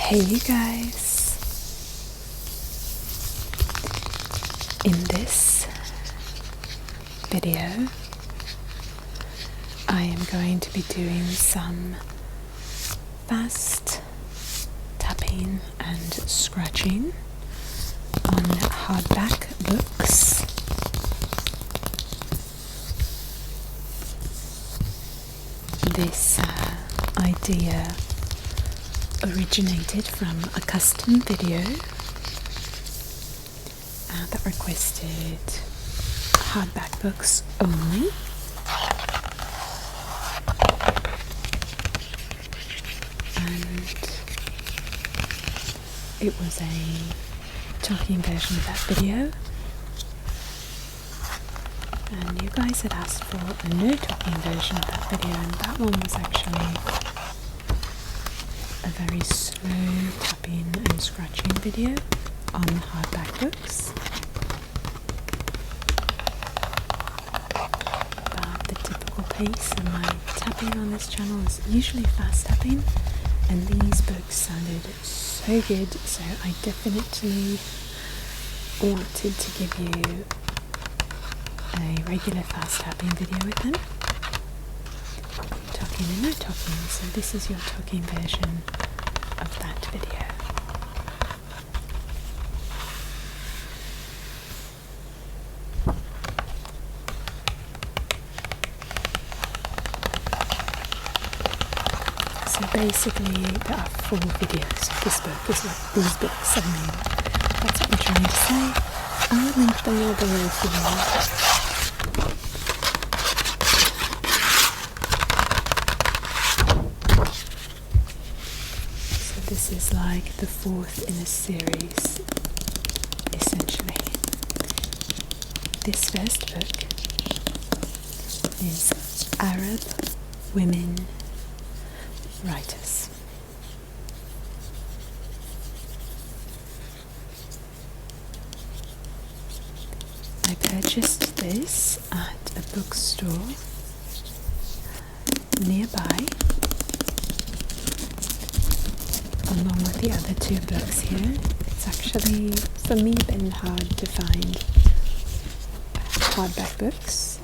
Hey you guys, in this video I am going to be doing some fast tapping and scratching on hardback books. This idea originated from a custom video that requested hardback books only. And it was a talking version of that video. And you guys had asked for a no talking version of that video, and that one was actually a very slow tapping and scratching video on hardback books. But the typical pace of my tapping on this channel is usually fast tapping, and these books sounded so good, so I definitely wanted to give you a regular fast tapping video with them. Talking and no talking, so this is your talking version of that video. So basically there are 4 videos of this book, is what these books, I mean, that's what I'm trying to say. I will link them all below for you. This is like the 4th in a series, essentially. This first book is Arab Women Writers. I purchased this at a bookstore nearby, along with the other 2 books here. It's actually, for me, been hard to find hardback books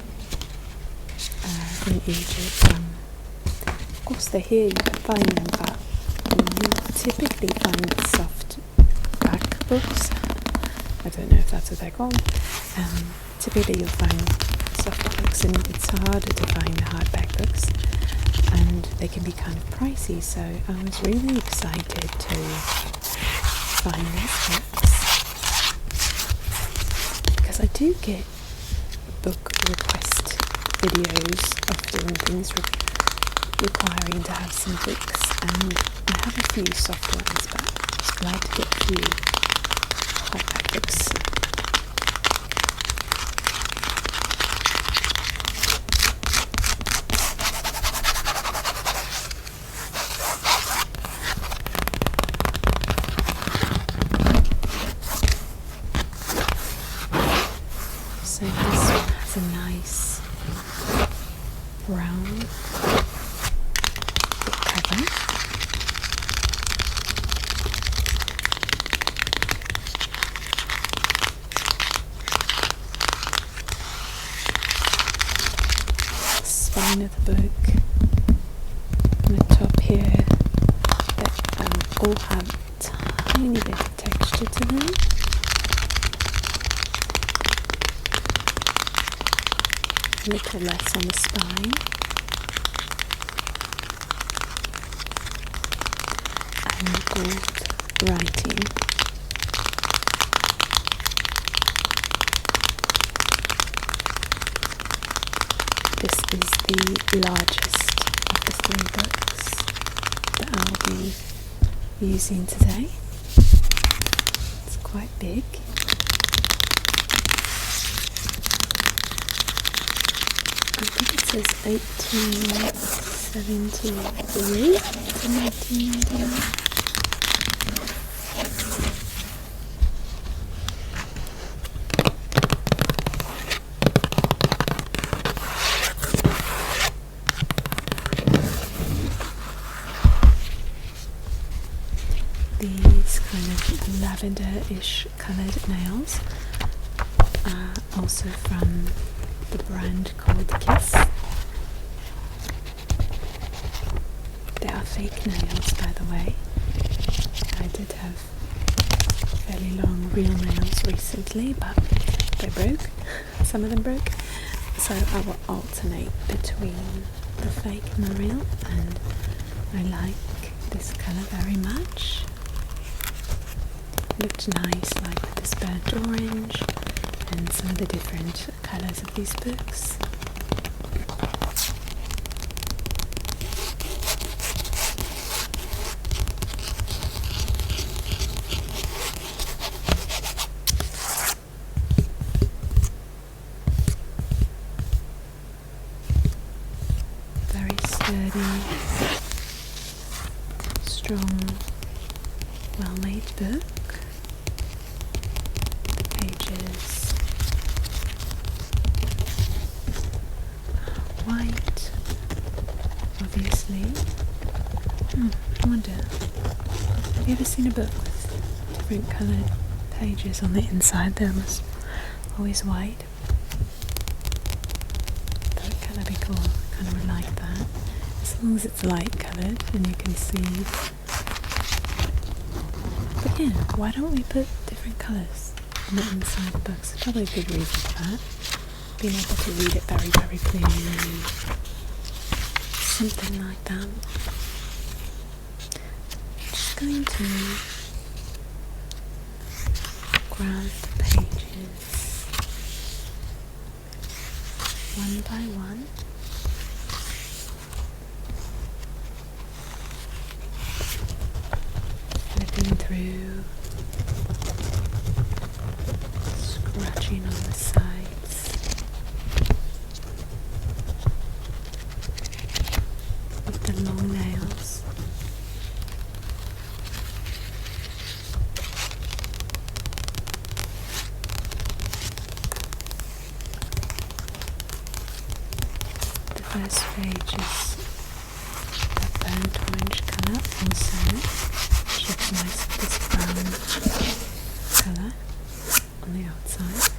in Egypt. Of course they're here, you can find them, but you typically find softback books. I don't know if that's what they're called. Typically you'll find soft books, and it's harder to find the hardback books, and they can be kind of pricey, so I was really excited to find these books, because I do get book request videos of doing things requiring to have some books, and I have a few soft ones, but I was glad to get a few hardback books. So this one has a nice brown cover. The spine of the book and the top here, that all have a tiny bit of texture to them. A little less on the spine, and gold writing. This is the largest of the 3 books that I'll be using today. It's quite big. I think it says 1873 to 1999. lavender-ish coloured nails, also from the brand called Kiss. They are fake nails, by the way. I did have fairly long real nails recently, but they broke. Some of them broke. So I will alternate between the fake and the real, and I like this colour very much. Looked nice, like with this burnt orange and some of the different colours of these books. Very sturdy, strong, well-made book. The pages are white, obviously. I wonder, have you ever seen a book with different coloured pages on the inside? They're almost always white. That would kind of be cool. I kind of would like that. As long as it's light coloured and you can see. But yeah, why don't we put different colours on the inside of books? There's probably a good reason for that. Being able to read it very, very clearly. Something like that. Just going to grab the pages one by one. Flipping through, scratching on the sides with the long nails. The first page is a burnt orange colour, also looks nice with this brown colour on the outside.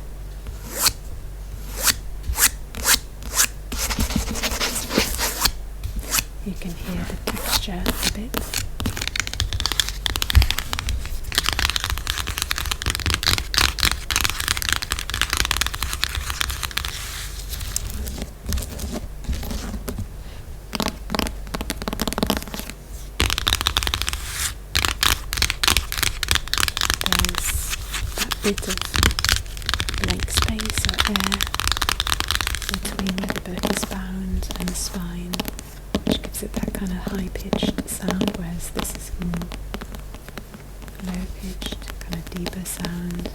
You can hear the texture a bit. Bit of blank space or air between where the book is bound and the spine, which gives it that kind of high-pitched sound, whereas this is more low-pitched, kind of deeper sound.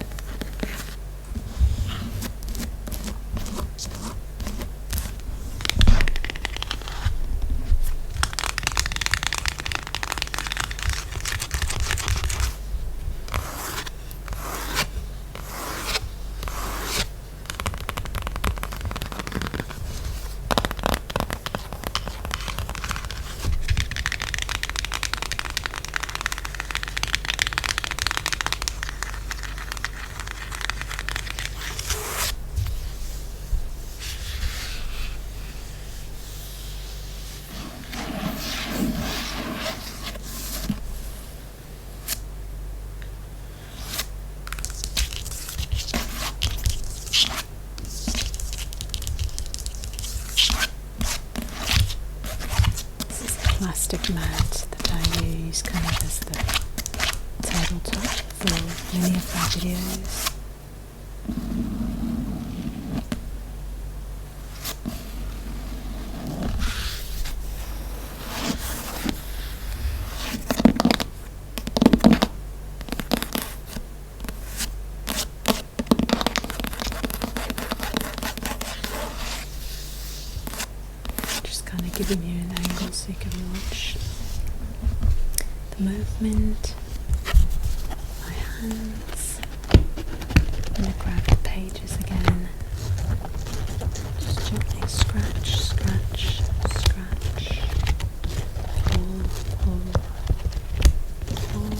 Plastic mat that I use kind of as the tabletop for many of my videos. Just kind of giving you an angle so you can watch the movement of my hands. I'm going to grab the pages again. Just gently scratch, scratch, scratch. Pull, pull, pull.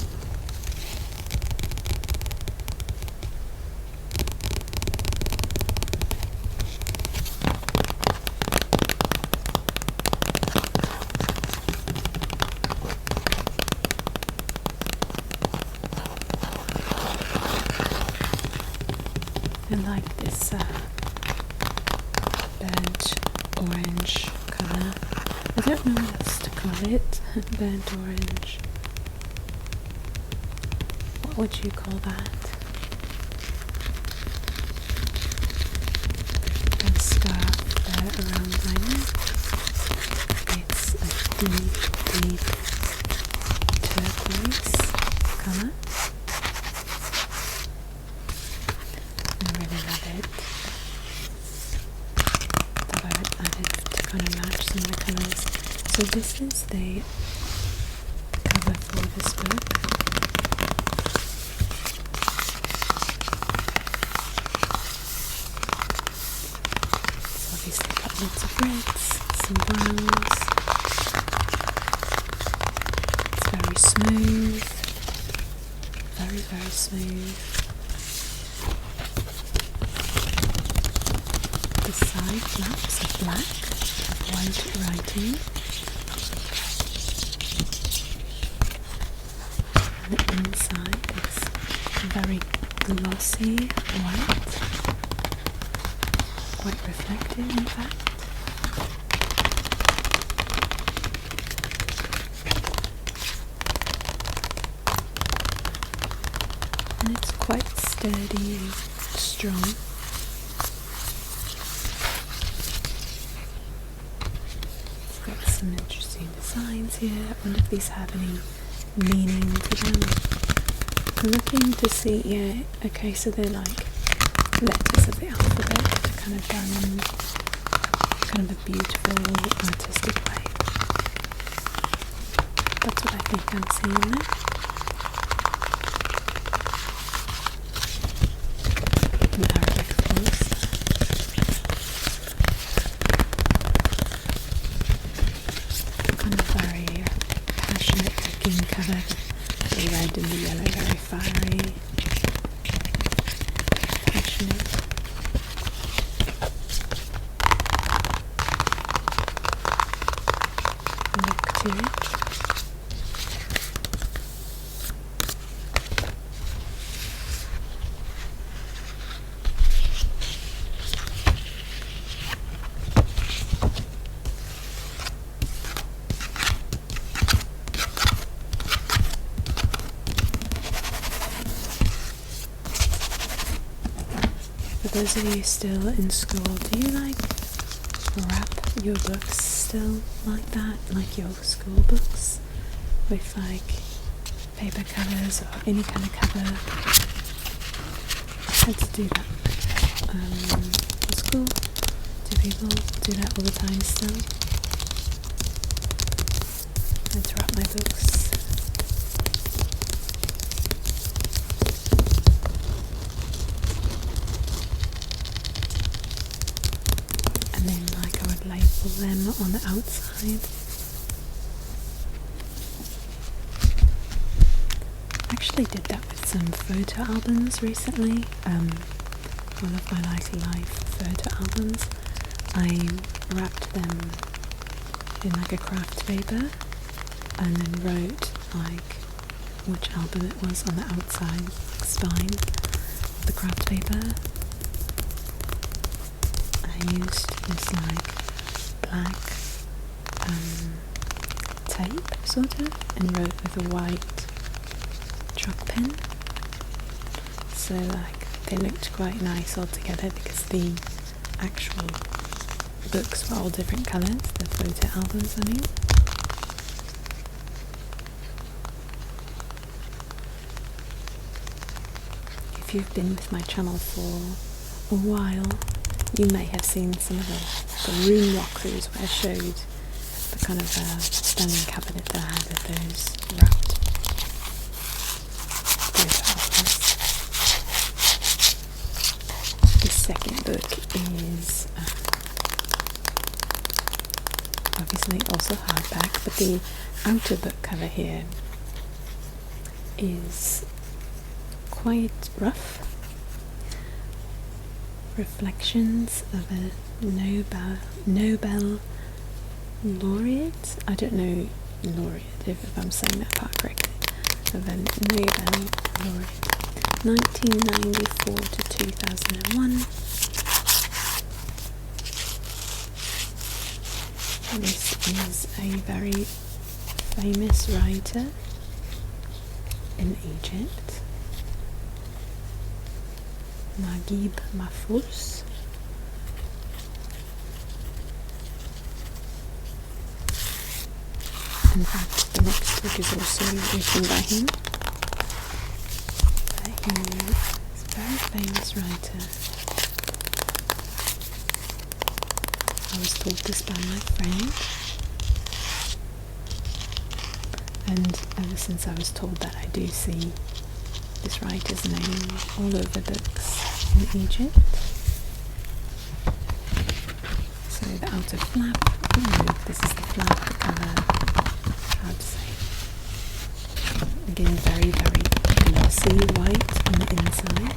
don't know what else to call it. Burnt orange. What would you call that? A scarf there around my neck. It's a deep, deep turquoise colour. I really love it. Thought I would add it to kind of match some of the colours. So this is the cover for this book. So obviously got lots of reds, some browns. It's very smooth. Very, very smooth. The side flaps are black with white writing, and the inside is very glossy white, quite reflective in fact. And it's quite sturdy and strong. Some interesting designs here. I wonder if these have any meaning to them. I'm looking to see, yeah, okay, so they're like letters of the alphabet that are kind of done in kind of a beautiful, artistic way. That's what I think I'm seeing there. In Arabic, of course. Very passionate looking cover, the red and the yellow very fiery, passionate. Look to it. For those of you still in school, do you like wrap your books still like that? Like your school books? With like paper covers or any kind of cover? I had to do that in school. Do people do that all the time still? I had to wrap my books. Label them on the outside. I actually did that with some photo albums recently. One of my life photo albums. I wrapped them in like a craft paper and then wrote like which album it was on the outside spine of the craft paper. I used this like black tape sort of and wrote with a white chalk pen, so like they looked quite nice all together because the actual books were all different colours, the photo albums I mean. If you've been with my channel for a while, you may have seen some of the room walkthroughs where I showed the kind of stunning cabinet that I had with those wrapped photo albums. The second book is obviously also hardback, but the outer book cover here is quite rough. Reflections of a Nobel laureate. I don't know laureate if I'm saying that part correctly. Of a Nobel laureate, 1994 to 2001. This is a very famous writer in Egypt, Naguib Mahfouz. In fact, the next book is also written by him. He is a very famous writer. I was taught this by my friend, and ever since I was told that, I do see this writer's name all over books in Egypt. So the outer flap, this is the flap cover, how to say, again very, very glossy white on the inside.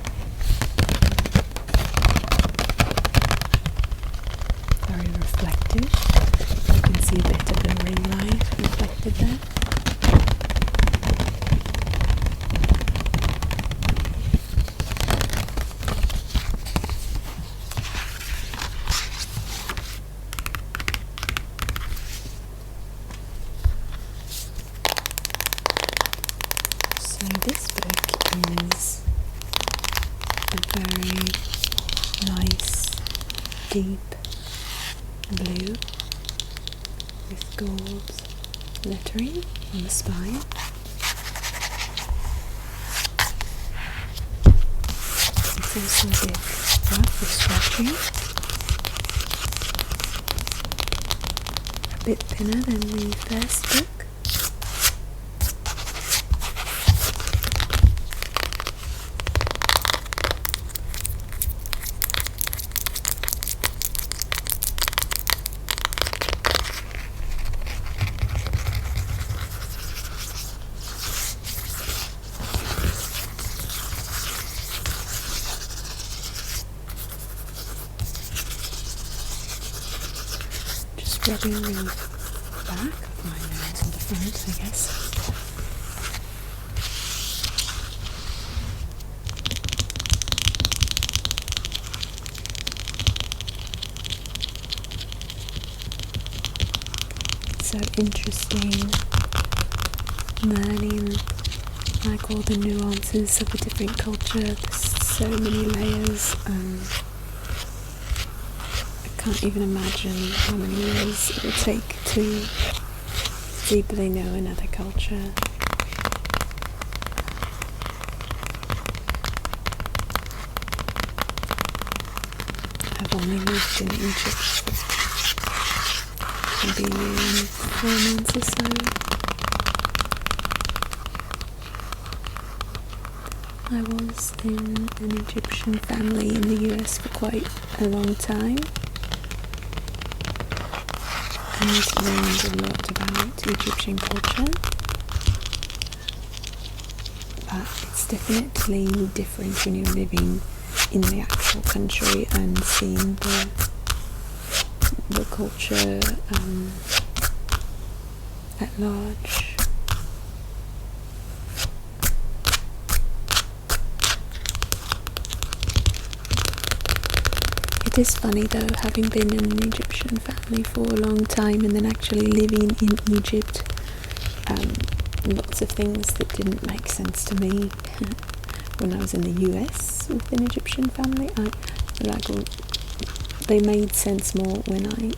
Very reflective. You can see a bit of the ring light reflected there. So this book is a very nice, deep blue with gold lettering on the spine. It's also a bit rough with scratching, a bit thinner than the first book. Rubbing the back of my nose and the front, I guess. So interesting learning like all the nuances of a different culture. There's so many layers. I can't even imagine how many years it would take to deeply know another culture. I've only lived in Egypt for maybe 4 months or so. I was in an Egyptian family in the US for quite a long time, and learned a lot about Egyptian culture, but it's definitely different when you're living in the actual country and seeing the culture at large. It is funny though, having been in an Egyptian family for a long time and then actually living in Egypt, lots of things that didn't make sense to me when I was in the US with an Egyptian family. They made sense more when I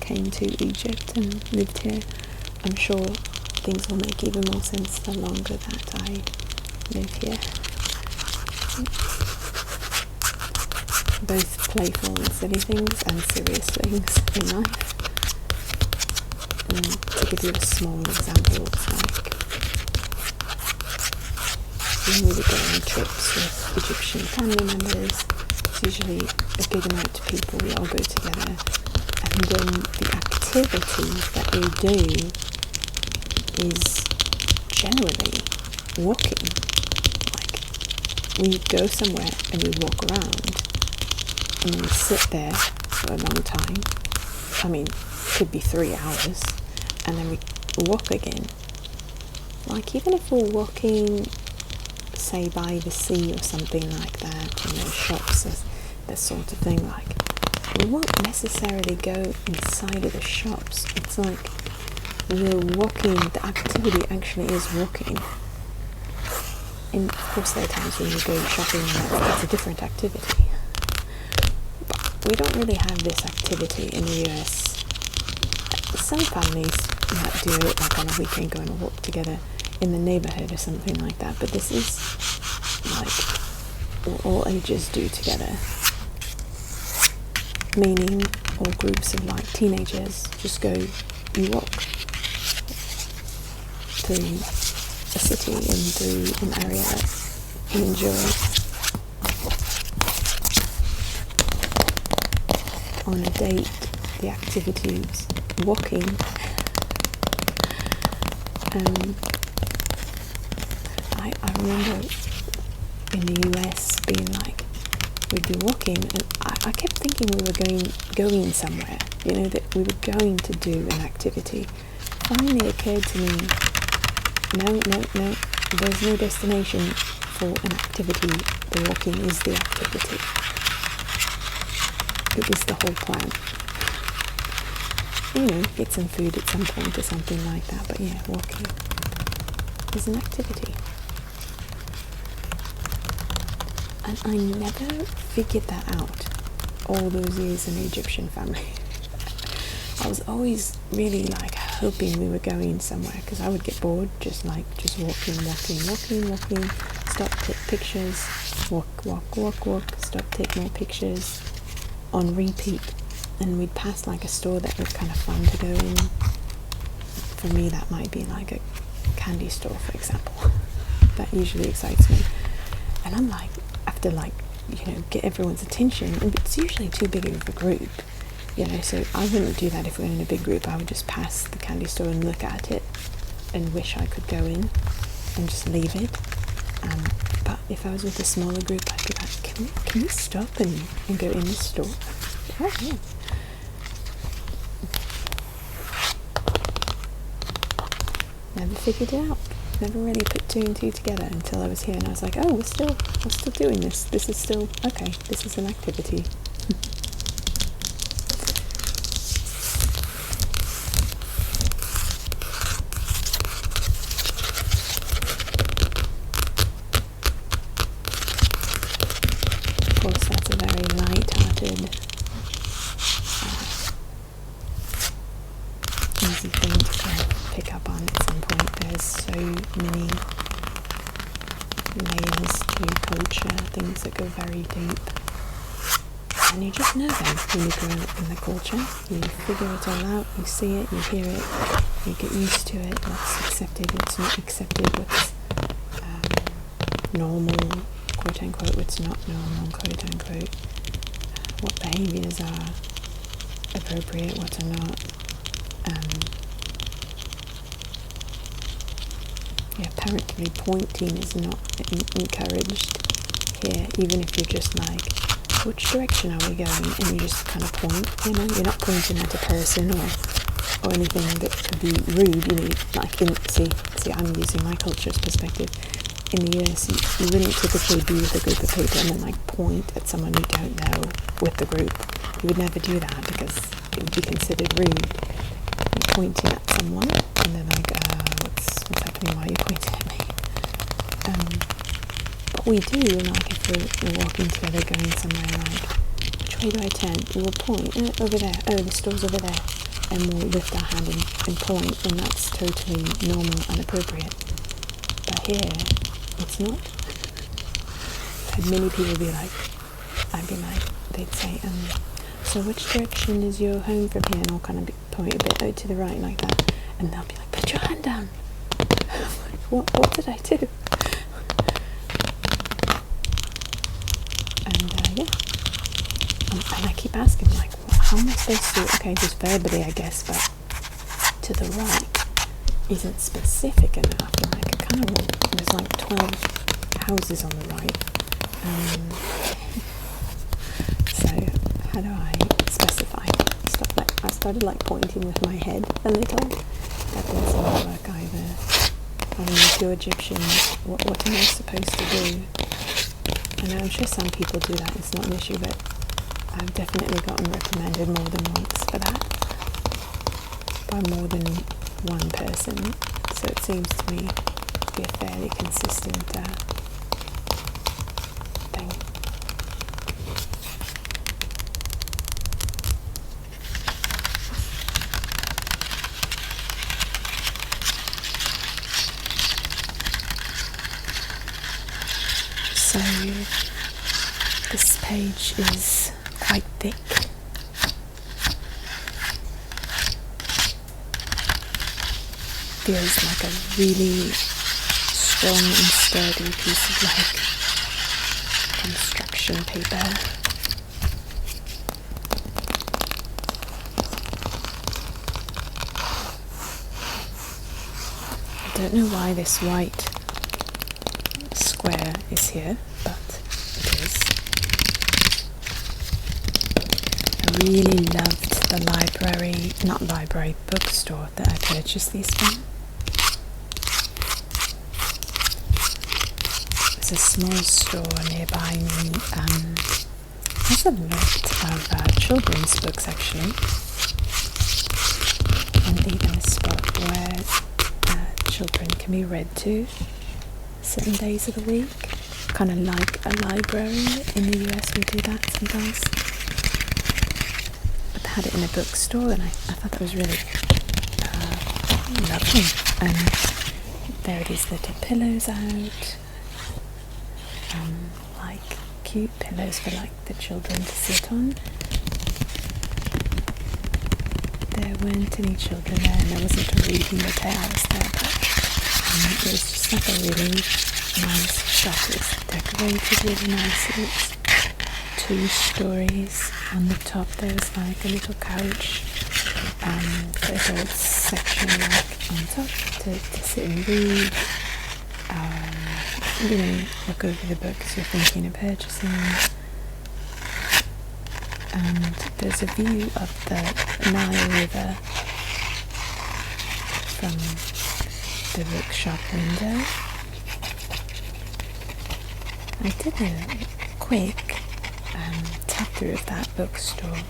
came to Egypt and lived here. I'm sure things will make even more sense the longer that I live here. Both playful and silly things and serious things in life. To give you a small example, it's like when we would go on trips with Egyptian family members, it's usually a big amount of people, we all go together, and then the activity that we do is generally walking. Like, we go somewhere and we walk around, and we sit there for a long time. I mean, could be 3 hours, and then we walk again. Like, even if we're walking, say, by the sea or something like that, shops, this sort of thing, like, we won't necessarily go inside of the shops. It's like we're walking, the activity actually is walking. And of course there are times when you go shopping and that's a different activity. But we don't really have this activity in the US. Some families might do it like on a weekend, go on a walk together in the neighborhood or something like that, but this is like what all ages do together. Meaning all groups of like teenagers just go, you walk through a city and through an area that you enjoy. On a date, the activities, walking. I remember in the US being like, we'd be walking and I kept thinking we were going somewhere, you know, that we were going to do an activity. Finally occurred to me, no, there's no destination for an activity. The walking is the activity. It is the whole plan. You know, get some food at some point or something like that, but yeah, walking is an activity. And I never figured that out all those years in the Egyptian family. I was always really like hoping we were going somewhere, because I would get bored just walking, stop, take pictures, walk, stop, take more pictures, on repeat. And we'd pass like a store that was kind of fun to go in. For me that might be like a candy store, for example. That usually excites me. And I'm like, after like, you know, get everyone's attention, and it's usually too big of a group, you know, so I wouldn't do that if we were in a big group. I would just pass the candy store and look at it and wish I could go in and just leave it. But if I was with a smaller group, I'd be like, can we stop and go in the store? Oh yeah. Never figured it out. Never really put two and two together until I was here, and I was like, oh, we're still doing this. This is still okay. This is an activity. Of course, that's a very light-hearted, easy thing to kind of pick up on at some point. There's so many layers to culture, things that go very deep, and you just know them when you grow up in the culture. You figure it all out, you see it, you hear it, you get used to it, what's accepted, what's not accepted, what's normal, quote unquote, what's not normal, quote unquote, what behaviours are appropriate, what are not. Yeah, apparently pointing is not encouraged here, even if you're just like, which direction are we going? And you just kind of point, you know, you're not pointing at a person or anything that could be rude, you know, like see, I'm using my culture's perspective. In the US, you wouldn't typically be with a group of people and then like point at someone you don't know with the group. You would never do that because it would be considered rude. You're pointing at someone and they're like, what's happening, why are you pointing at me? But we do, like if we're walking together going somewhere, like, which way do I turn? We'll point, over there, oh the store's over there, and we'll lift our hand and point, and that's totally normal and appropriate. But here, it's not. And many people would be like, they'd say, so which direction is your home from here? And I'll kind of point a bit to the right like that, and they'll be like, put your hand down. What did I do? And yeah, and I keep asking, like, well, how am I supposed to? Okay, just verbally, I guess, but to the right isn't specific enough. And like, I kind of there's like 12 houses on the right. So how do I specify stuff? Like, I started like pointing with my head a little. That doesn't work either. I mean, if you're Egyptian, what am I supposed to do? And I'm sure some people do that, it's not an issue, but I've definitely gotten recommended more than once for that by more than one person, so it seems to me to be a fairly consistent thing. So this page is quite thick. Feels like a really strong and sturdy piece of construction paper. I don't know why this white square is here, but it is. I really loved the bookstore that I purchased these from. There's a small store nearby me, has a lot of children's books actually, and even a spot where children can be read to certain days of the week, kind of like a library. In the US we do that sometimes, but they had it in a bookstore, and I thought that was really lovely. And there it is, little pillows out, like cute pillows for like the children to sit on. There weren't any children there, and there wasn't a reading nook I was there, but it was just like a really nice shop. It's decorated really nicely. It's 2 stories. On the top there was like a little couch, there's a section like on top to sit and read, look over the books you're thinking of purchasing. And there's a view of the Nile River from the bookshop window. I did a quick tap through of that bookstore.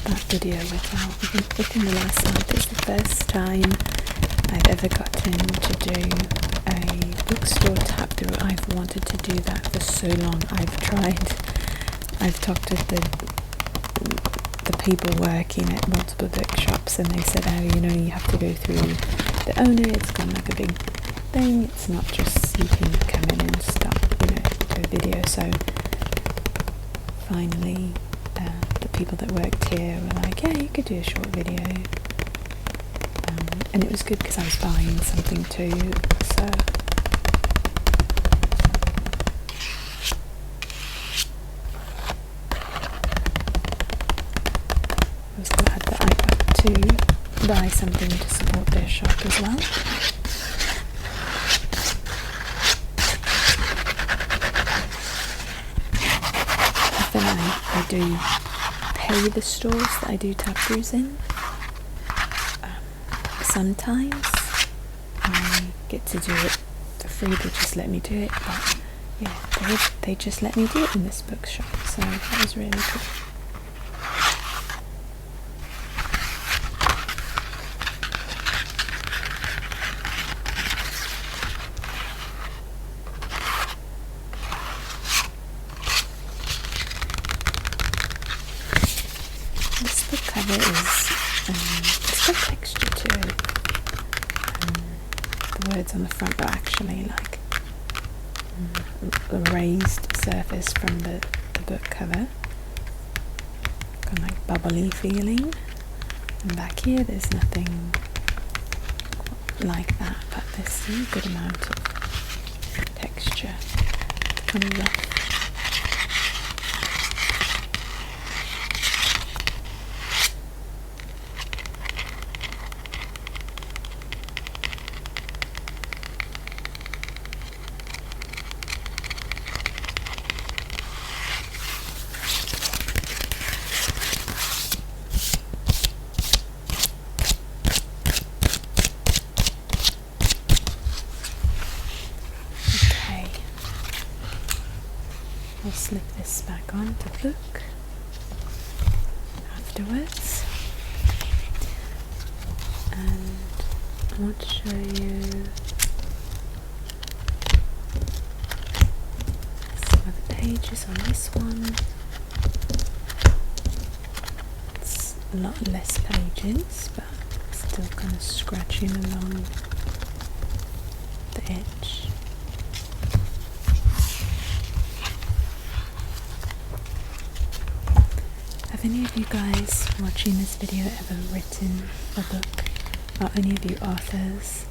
That video within the last month is the first time I've ever gotten to do a bookstore tap through. I've wanted to do that for so long. I've talked to the people working at multiple bookshops, and they said, oh, you have to go through the owner. It's kind of like a big thing. It's not just you can come in and start, do a video. So finally, the people that worked here were like, yeah, you could do a short video. And it was good because I was buying something too, so I was glad that I got to buy something to support their shop as well. Often I do pay the stores that I do tap throughs in. Sometimes I get to do it for free, they just let me do it, but yeah, they just let me do it in this bookshop, so that was really cool. This book cover is, it's got texture to it. The words on the front are actually like a raised surface from the book cover, kind of like bubbly feeling. And back here there's nothing like that, but there's a good amount of texture, kind of rough. I'll slip this back on the book afterwards, and I want to show you some of the pages on this one. It's a lot less pages, but still kind of scratching along the edge. Have any of you guys watching this video ever written a book? Are any of you authors?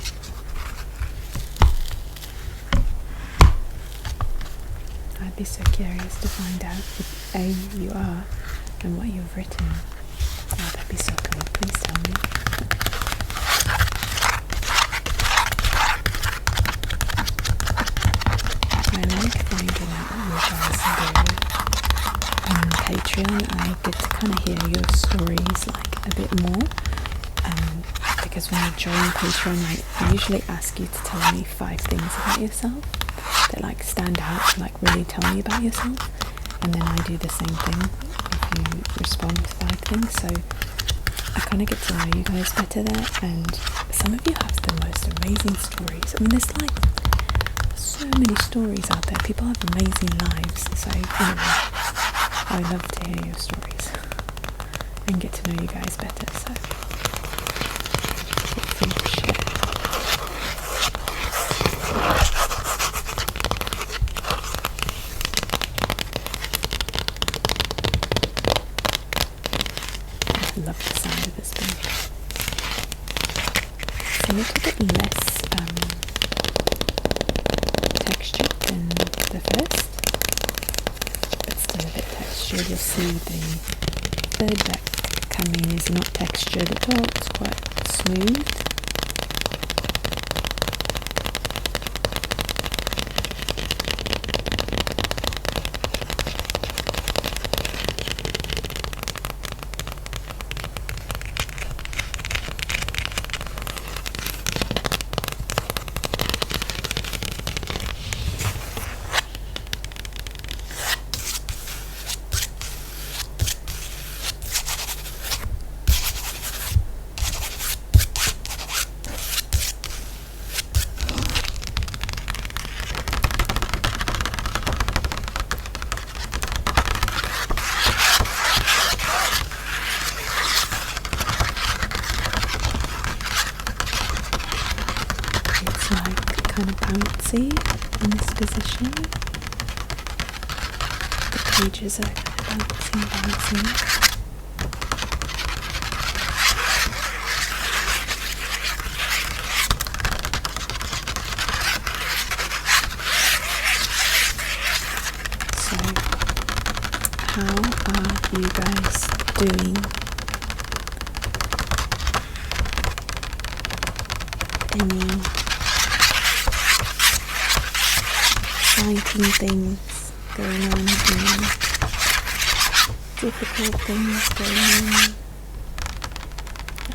I'd be so curious to find out if A, you are, and what you've written. Oh, that'd be so cool. Please tell me. I like finding out what you guys do. On Patreon, I get to kind of hear your stories like a bit more. Because when you join Patreon, I usually ask you to tell me 5 things about yourself that like stand out, to like really tell me about yourself, and then I do the same thing if you respond with 5 things. So I kind of get to know you guys better there, and some of you have the most amazing stories. I mean, there's like so many stories out there. People have amazing lives, so anyway, I love to hear your stories and get to know you guys better. So feel free to share. I love the sound of this book. It's a little bit less textured than the first, but still a bit textured. You'll see the third back coming is not textured at all, it's quite smooth. Kind of bouncy in this position. The pages are bouncing. So, how are you guys doing? Any exciting things going on, difficult things going on?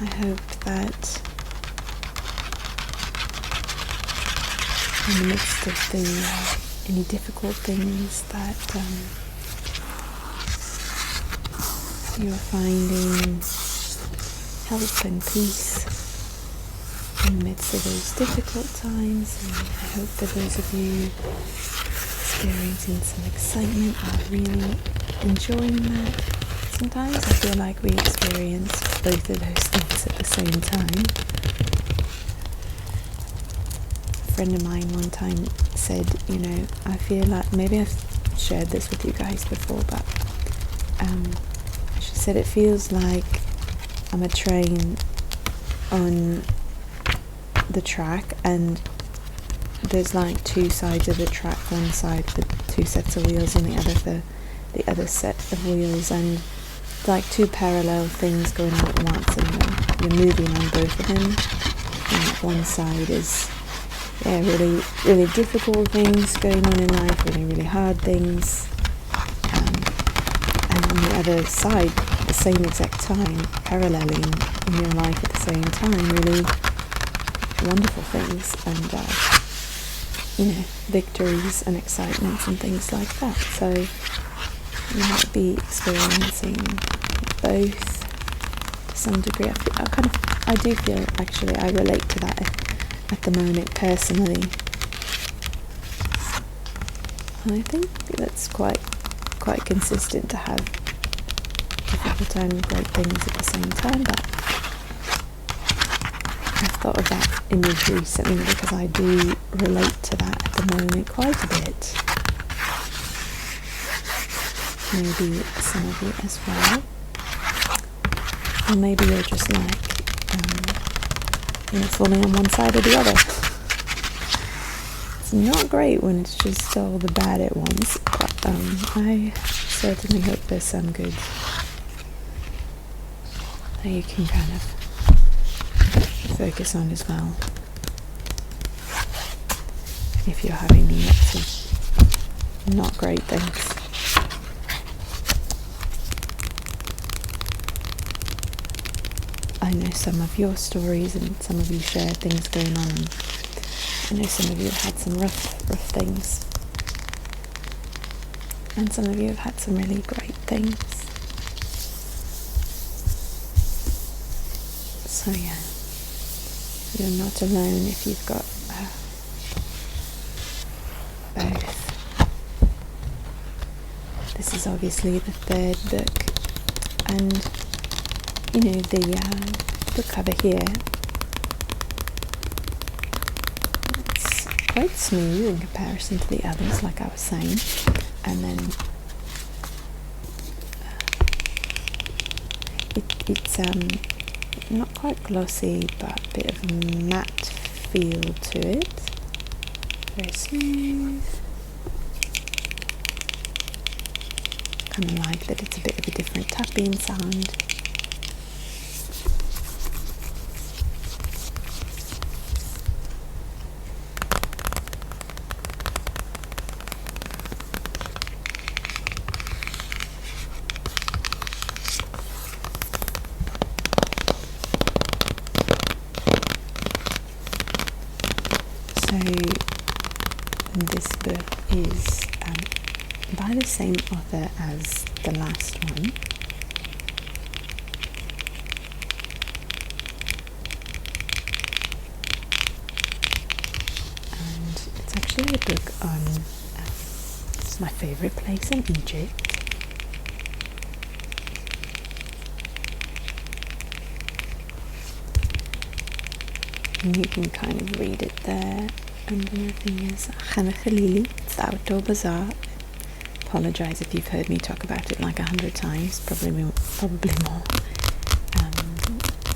I hope that in the midst of any difficult things that you're finding help and peace in the midst of those difficult times, and I hope for those of you experiencing some excitement are really enjoying that. Sometimes I feel like we experience both of those things at the same time. A friend of mine one time said, I feel like, maybe I've shared this with you guys before, but she said it feels like I'm a train on the track, and there's like 2 sides of the track, one side for 2 sets of wheels and the other for the other set of wheels, and like 2 parallel things going on at once, and you're moving on both of them. And like one side is really, really difficult things going on in life, really, really hard things, and on the other side, the same exact time, paralleling in your life at the same time, really wonderful things. And victories and excitements and things like that. So you might be experiencing both to some degree. I do feel actually I relate to that at the moment personally. And I think that's quite consistent to have difficult and great things at the same time, but I've thought of that image recently because I do relate to that at the moment quite a bit. Maybe some of you as well. Or maybe you're just like, falling on one side or the other. It's not great when it's just all the bad at once, but I certainly hope there's some good that you can kind of focus on as well. If you're having lots of not great things. I know some of your stories and some of you shared things going on. I know some of you have had some rough things. And some of you have had some really great things. So yeah, you're not alone if you've got both. This is obviously the third book, and the book cover here, it's quite smooth in comparison to the others, like I was saying, and then it's not quite glossy, but a bit of a matte feel to it. Very smooth. Kind of like that it's a bit of a different tapping sound. So this book is by the same author as the last one. And it's actually a book on my favourite place in Egypt. And you can kind of read it there. And the thing is, Khana Khalili, it's the outdoor bazaar. Apologise if you've heard me talk about it like 100 times, probably more.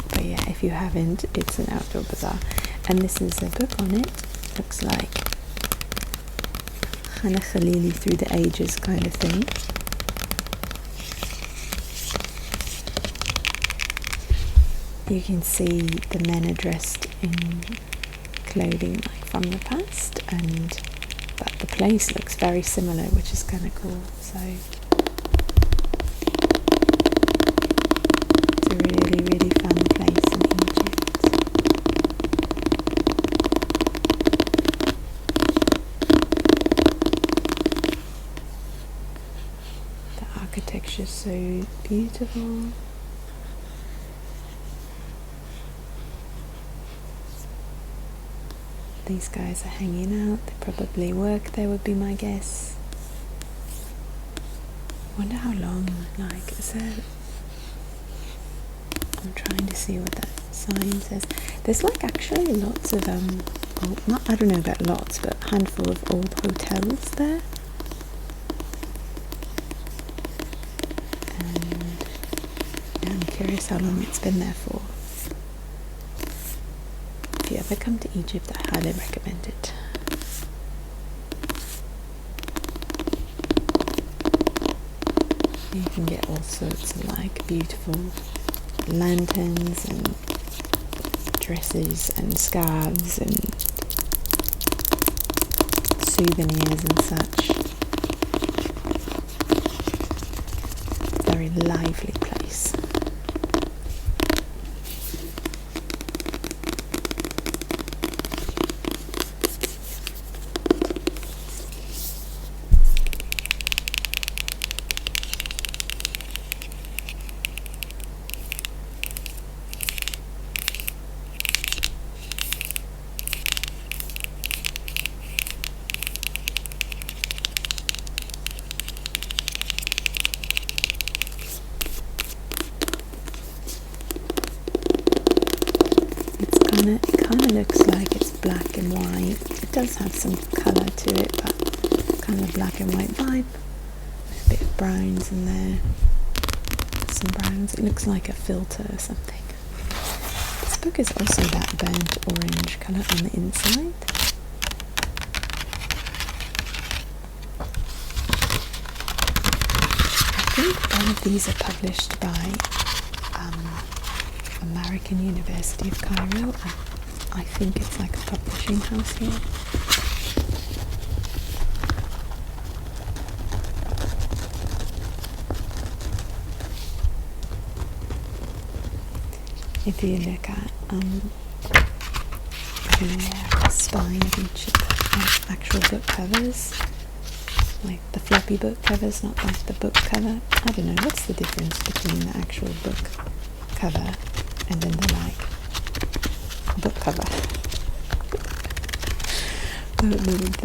But yeah, if you haven't, it's an outdoor bazaar. And this is a book on it. Looks like Khana Khalili through the ages kind of thing. You can see the men are dressed in clothing like from the past, but the place looks very similar, which is kind of cool. So it's a really, really fun place in Egypt. The architecture is so beautiful. These guys are hanging out. They probably work there, would be my guess. Wonder how long, like, is there... I'm trying to see what that sign says. There's like actually lots of, I don't know about lots, but a handful of old hotels there. And yeah, I'm curious how long it's been there for. If you ever come to Egypt, I highly recommend it. You can get all sorts of like beautiful lanterns and dresses and scarves and souvenirs and such. Very lively place. kind of looks like it's black and white. It does have some colour to it, but kind of a black and white vibe. With a bit of browns in there. Some browns. It looks like a filter or something. This book is also that burnt orange colour on the inside. I think all of these are published by American University of Cairo. I think it's like a publishing house here. If you look at the spine of each of the actual book covers, like the floppy book covers, not like the book cover. I don't know, what's the difference between the actual book cover and then the book cover?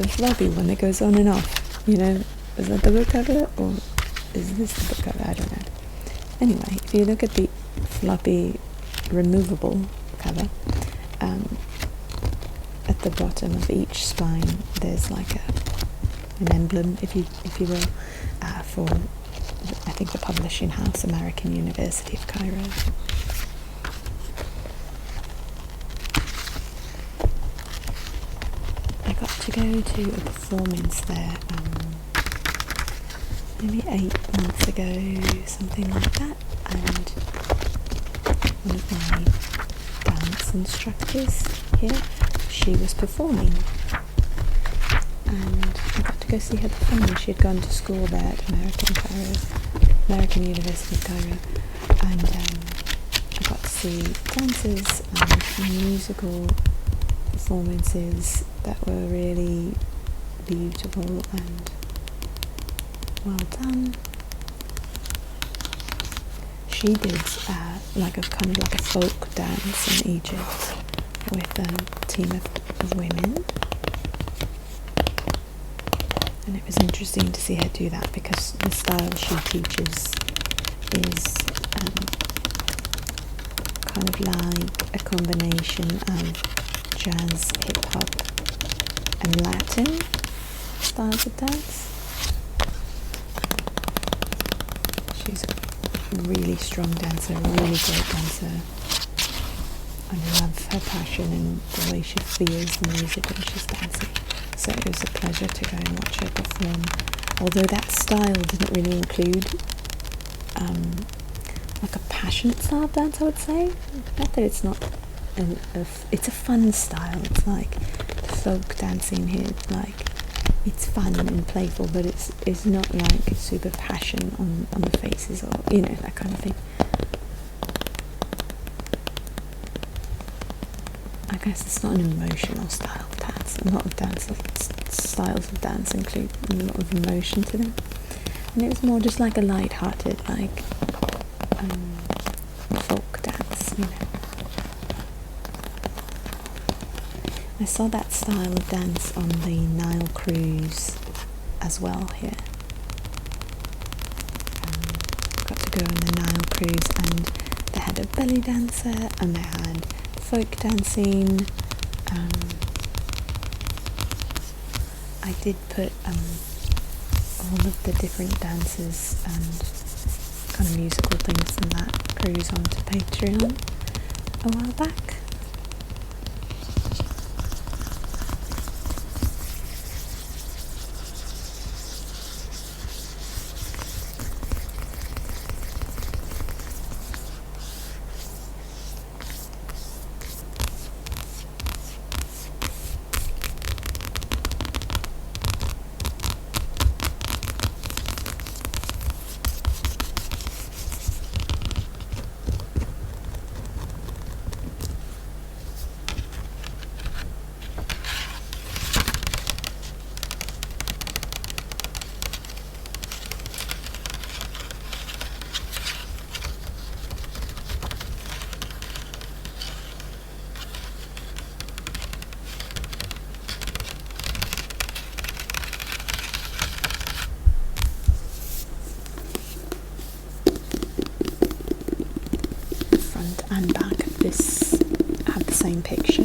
the floppy one that goes on and off, is that the book cover or is this the book cover? I don't know. Anyway, if you look at the floppy removable cover, at the bottom of each spine there's like an emblem, if you will, for I think the publishing house, American University of Cairo. I got to go to a performance there maybe 8 months ago, something like that, and one of my dance instructors here, she was performing, and I got to go see her perform. She had gone to school there at American University of Cairo, and I got to see dances and musical performances that were really beautiful and well done. She did like a kind of like a folk dance in Egypt with a team of women, and it was interesting to see her do that because the style she teaches is kind of like a combination of jazz, hip hop and Latin styles of dance. She's a really strong dancer, a really great dancer. I love her passion and the way she feels the music when she's dancing. So it was a pleasure to go and watch her perform. Although that style didn't really include like a passionate style of dance, I would say. Not that it's not, it's a fun style. It's like folk dancing here. Like it's fun and playful, but it's not like super passion on the faces or that kind of thing. I guess it's not an emotional style of dance. A lot of styles of dance include a lot of emotion to them, and it was more just like a light-hearted, like folk dance. I saw that style of dance on the Nile cruise as well here. Got to go on the Nile cruise, and they had a belly dancer and they had folk dancing. I did put all of the different dances and kind of musical things from that cruise onto Patreon a while back. same picture. I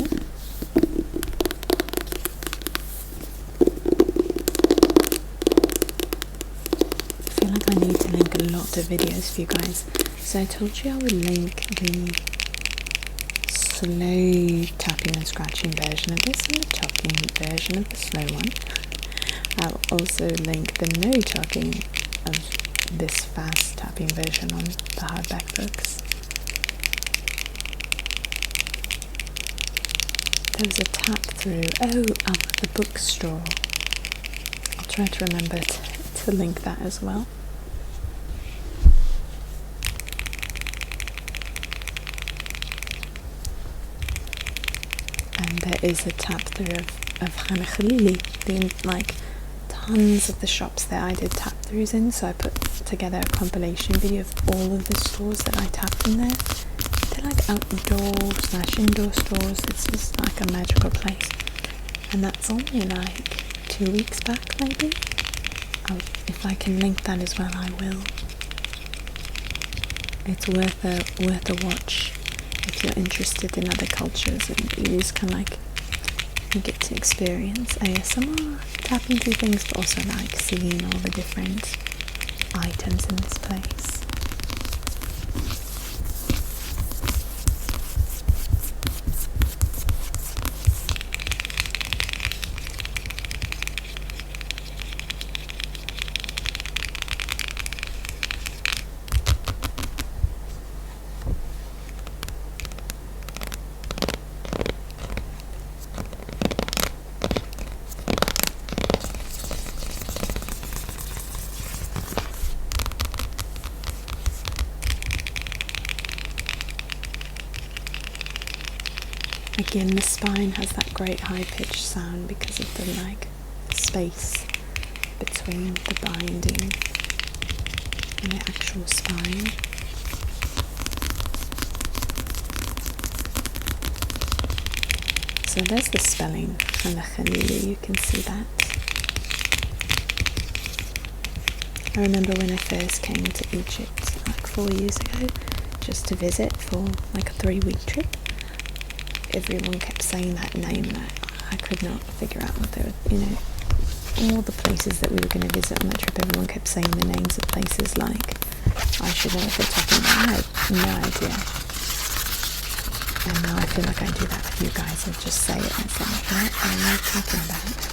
feel like I need to link a lot of videos for you guys. So I told you I would link the slow tapping and scratching version of this and the talking version of the slow one. I'll also link the no talking of this fast tapping version on the hardback books. There was a tap through, the bookstore. I'll try to remember to link that as well. And there is a tap through of ASMRVilla, like tons of the shops that I did tap throughs in, so I put together a compilation video of all of the stores that I tapped in there. They're like outdoor/indoor stores. It's just like a magical place, and that's only like 2 weeks back maybe. If I can link that as well, I will. It's worth a watch if you're interested in other cultures, and you just kind of like, you get to experience ASMR, tapping through things, but also like seeing all the different items in this place. Again, the spine has that great high-pitched sound because of the like space between the binding and the actual spine. So there's the spelling and the khalili, you can see that. I remember when I first came to Egypt like 4 years ago, just to visit for like a 3-week trip. Everyone kept saying that name and I could not figure out what they were, all the places that we were going to visit on that trip, everyone kept saying the names of places like, I should know what they're talking about. I had no idea. And now I feel like I do that with you guys, and just say it and say, what are you talking about?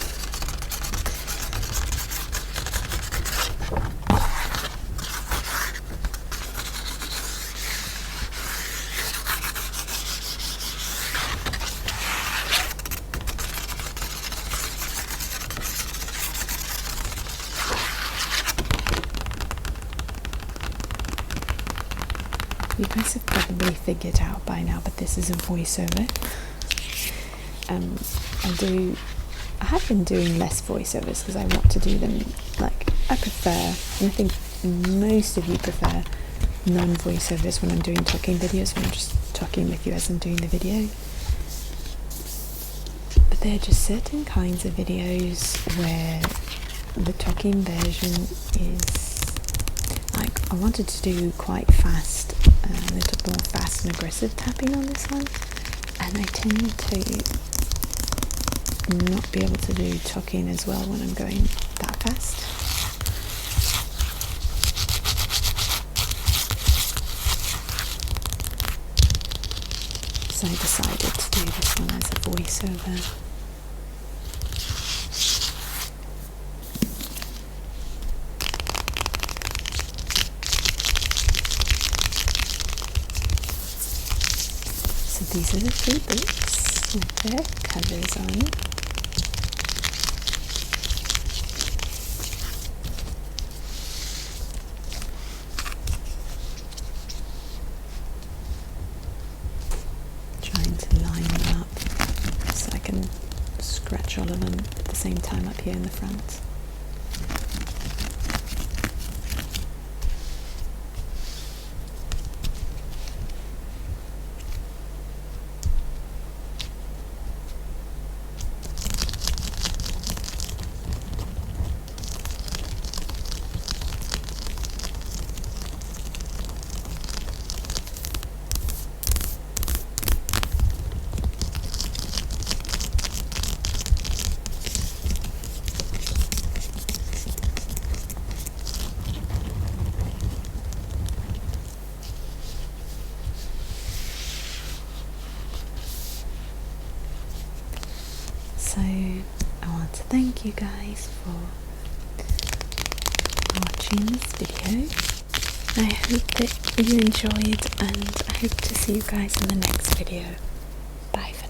You guys have probably figured out by now, but this is a voiceover. I have been doing less voiceovers because I want to do them, like, I prefer, and I think most of you prefer non-voiceovers when I'm doing talking videos, when I'm just talking with you as I'm doing the video. But there are just certain kinds of videos where the talking version is, like, I wanted to do quite fast, a little more fast and aggressive tapping on this one, and I tend to not be able to do talking as well when I'm going that fast. So I decided to do this one as a voiceover. So these are the 3 books with their covers on. Trying to line them up so I can scratch all of them at the same time up here in the front. So I want to thank you guys for watching this video. I hope that you enjoyed, and I hope to see you guys in the next video. Bye for now.